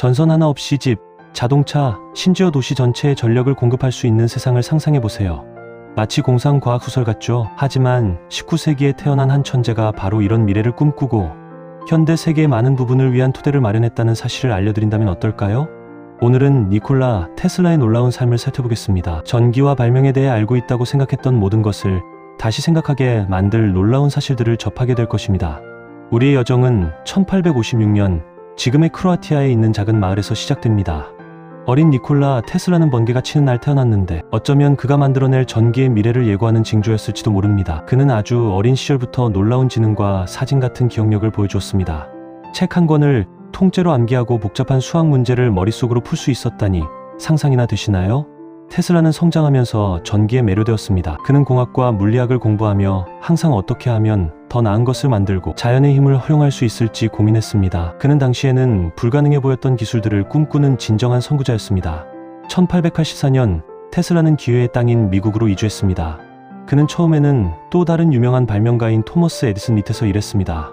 전선 하나 없이 집, 자동차, 심지어 도시 전체에 전력을 공급할 수 있는 세상을 상상해보세요. 마치 공상과학 소설 같죠? 하지만 19세기에 태어난 한 천재가 바로 이런 미래를 꿈꾸고 현대 세계의 많은 부분을 위한 토대를 마련했다는 사실을 알려드린다면 어떨까요? 오늘은 니콜라 테슬라의 놀라운 삶을 살펴보겠습니다. 전기와 발명에 대해 알고 있다고 생각했던 모든 것을 다시 생각하게 만들 놀라운 사실들을 접하게 될 것입니다. 우리의 여정은 1856년 지금의 크로아티아에 있는 작은 마을에서 시작됩니다. 어린 니콜라 테슬라는 번개가 치는 날 태어났는데 어쩌면 그가 만들어낼 전기의 미래를 예고하는 징조였을지도 모릅니다. 그는 아주 어린 시절부터 놀라운 지능과 사진 같은 기억력을 보여주었습니다. 책 한 권을 통째로 암기하고 복잡한 수학 문제를 머릿속으로 풀 수 있었다니 상상이나 되시나요? 테슬라는 성장하면서 전기에 매료되었습니다. 그는 공학과 물리학을 공부하며 항상 어떻게 하면 더 나은 것을 만들고 자연의 힘을 활용할 수 있을지 고민했습니다. 그는 당시에는 불가능해 보였던 기술들을 꿈꾸는 진정한 선구자였습니다. 1884년 테슬라는 기회의 땅인 미국으로 이주했습니다. 그는 처음에는 또 다른 유명한 발명가인 토머스 에디슨 밑에서 일했습니다.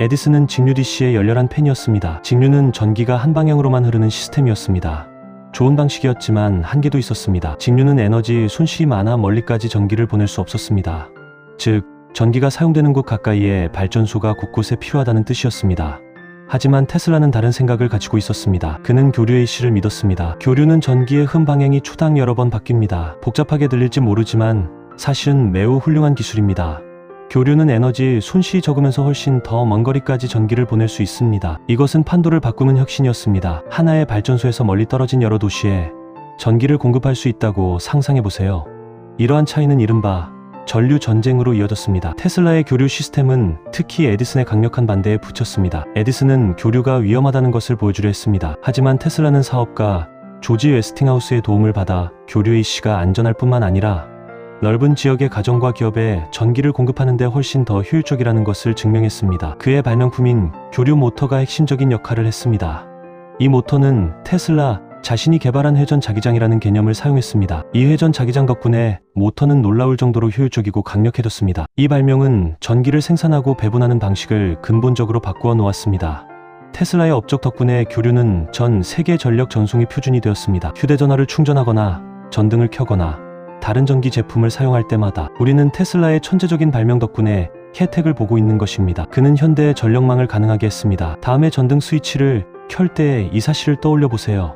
에디슨은 직류 DC의 열렬한 팬이었습니다. 직류는 전기가 한 방향으로만 흐르는 시스템이었습니다. 좋은 방식이었지만 한계도 있었습니다. 직류는 에너지 손실이 많아 멀리까지 전기를 보낼 수 없었습니다. 즉, 전기가 사용되는 곳 가까이에 발전소가 곳곳에 필요하다는 뜻이었습니다. 하지만 테슬라는 다른 생각을 가지고 있었습니다. 그는 교류의 이치를 믿었습니다. 교류는 전기의 흐름 방향이 초당 여러 번 바뀝니다. 복잡하게 들릴지 모르지만 사실은 매우 훌륭한 기술입니다. 교류는 에너지 손실이 적으면서 훨씬 더 먼 거리까지 전기를 보낼 수 있습니다. 이것은 판도를 바꾸는 혁신이었습니다. 하나의 발전소에서 멀리 떨어진 여러 도시에 전기를 공급할 수 있다고 상상해보세요. 이러한 차이는 이른바 전류 전쟁으로 이어졌습니다. 테슬라의 교류 시스템은 특히 에디슨의 강력한 반대에 붙였습니다. 에디슨은 교류가 위험하다는 것을 보여주려 했습니다. 하지만 테슬라는 사업가 조지 웨스팅하우스의 도움을 받아 교류의 이치가 안전할 뿐만 아니라 넓은 지역의 가정과 기업에 전기를 공급하는 데 훨씬 더 효율적이라는 것을 증명했습니다. 그의 발명품인 교류 모터가 핵심적인 역할을 했습니다. 이 모터는 테슬라 자신이 개발한 회전 자기장이라는 개념을 사용했습니다. 이 회전 자기장 덕분에 모터는 놀라울 정도로 효율적이고 강력해졌습니다. 이 발명은 전기를 생산하고 배분하는 방식을 근본적으로 바꾸어 놓았습니다. 테슬라의 업적 덕분에 교류는 전 세계 전력 전송이 표준이 되었습니다. 휴대전화를 충전하거나 전등을 켜거나 다른 전기 제품을 사용할 때마다 우리는 테슬라의 천재적인 발명 덕분에 혜택을 보고 있는 것입니다. 그는 현대의 전력망을 가능하게 했습니다. 다음에 전등 스위치를 켤 때 이 사실을 떠올려 보세요.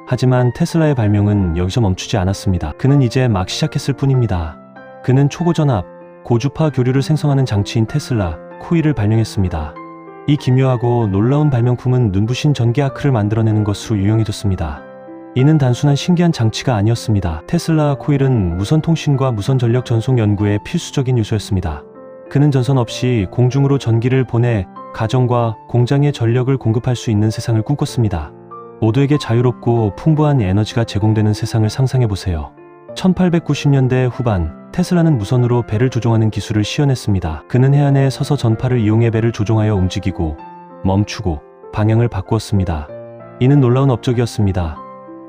하지만 테슬라의 발명은 여기서 멈추지 않았습니다. 그는 이제 막 시작했을 뿐입니다. 그는 초고전압, 고주파 교류를 생성하는 장치인 테슬라 코일을 발명했습니다. 이 기묘하고 놀라운 발명품은 눈부신 전기 아크를 만들어내는 것으로 유명해졌습니다. 이는 단순한 신기한 장치가 아니었습니다. 테슬라 코일은 무선 통신과 무선 전력 전송 연구의 필수적인 요소였습니다. 그는 전선 없이 공중으로 전기를 보내 가정과 공장에 전력을 공급할 수 있는 세상을 꿈꿨습니다. 모두에게 자유롭고 풍부한 에너지가 제공되는 세상을 상상해보세요. 1890년대 후반 테슬라는 무선으로 배를 조종하는 기술을 시연했습니다. 그는 해안에 서서 전파를 이용해 배를 조종하여 움직이고 멈추고 방향을 바꾸었습니다. 이는 놀라운 업적이었습니다.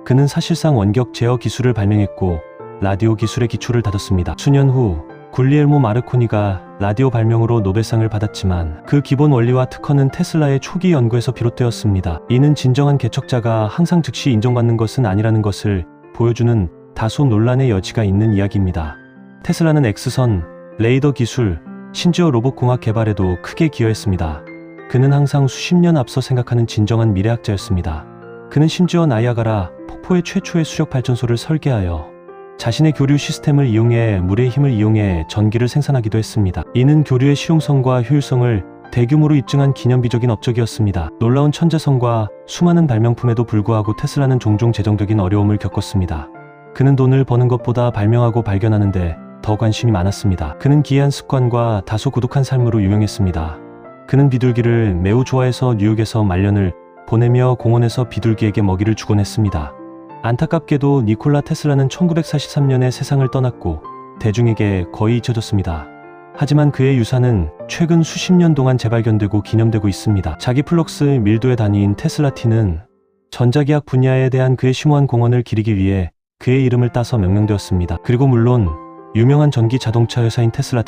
그는 사실상 원격 제어 기술을 발명했고 라디오 기술의 기초를 다졌습니다. 수년 후 굴리엘모 마르코니가 라디오 발명으로 노벨상을 받았지만 그 기본 원리와 특허는 테슬라의 초기 연구에서 비롯되었습니다. 이는 진정한 개척자가 항상 즉시 인정받는 것은 아니라는 것을 보여주는 다소 논란의 여지가 있는 이야기입니다. 테슬라는 X선, 레이더 기술, 심지어 로봇 공학 개발에도 크게 기여했습니다. 그는 항상 수십 년 앞서 생각하는 진정한 미래학자였습니다. 그는 심지어 나이아가라 폭포의 최초의 수력 발전소를 설계하여 자신의 교류 시스템을 이용해 물의 힘을 이용해 전기를 생산하기도 했습니다. 이는 교류의 실용성과 효율성을 대규모로 입증한 기념비적인 업적이었습니다. 놀라운 천재성과 수많은 발명품에도 불구하고 테슬라는 종종 재정적인 어려움을 겪었습니다. 그는 돈을 버는 것보다 발명하고 발견하는데 더 관심이 많았습니다. 그는 기이한 습관과 다소 고독한 삶으로 유명했습니다. 그는 비둘기를 매우 좋아해서 뉴욕에서 말년을 보내며 공원에서 비둘기에게 먹이를 주곤 했습니다. 안타깝게도 니콜라 테슬라는 1943년에 세상을 떠났고 대중에게 거의 잊혀졌습니다. 하지만 그의 유산은 최근 수십 년 동안 재발견되고 기념되고 있습니다. 자기 플럭스 밀도의 단위인 테슬라티는 전자기학 분야에 대한 그의 심오한 공헌을 기리기 위해 그의 이름을 따서 명명되었습니다. 그리고 물론 유명한 전기 자동차 회사인 테슬라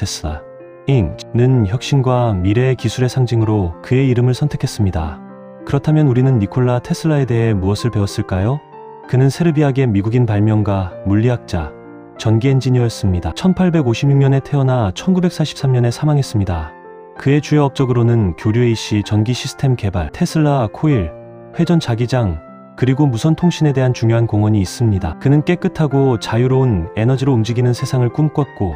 잉크는 혁신과 미래의 기술의 상징으로 그의 이름을 선택했습니다. 그렇다면 우리는 니콜라 테슬라에 대해 무엇을 배웠을까요? 그는 세르비아계 미국인 발명가, 물리학자, 전기 엔지니어였습니다. 1856년에 태어나 1943년에 사망했습니다. 그의 주요 업적으로는 교류 AC 전기 시스템 개발, 테슬라 코일, 회전 자기장, 그리고 무선 통신에 대한 중요한 공헌이 있습니다. 그는 깨끗하고 자유로운 에너지로 움직이는 세상을 꿈꿨고,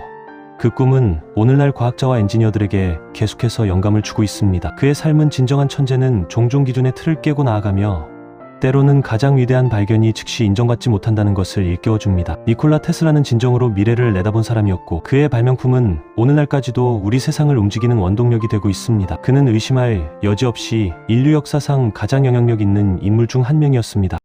그 꿈은 오늘날 과학자와 엔지니어들에게 계속해서 영감을 주고 있습니다. 그의 삶은 진정한 천재는 종종 기존의 틀을 깨고 나아가며 때로는 가장 위대한 발견이 즉시 인정받지 못한다는 것을 일깨워줍니다. 니콜라 테슬라는 진정으로 미래를 내다본 사람이었고, 그의 발명품은 오늘날까지도 우리 세상을 움직이는 원동력이 되고 있습니다. 그는 의심할 여지 없이 인류 역사상 가장 영향력 있는 인물 중 한 명이었습니다.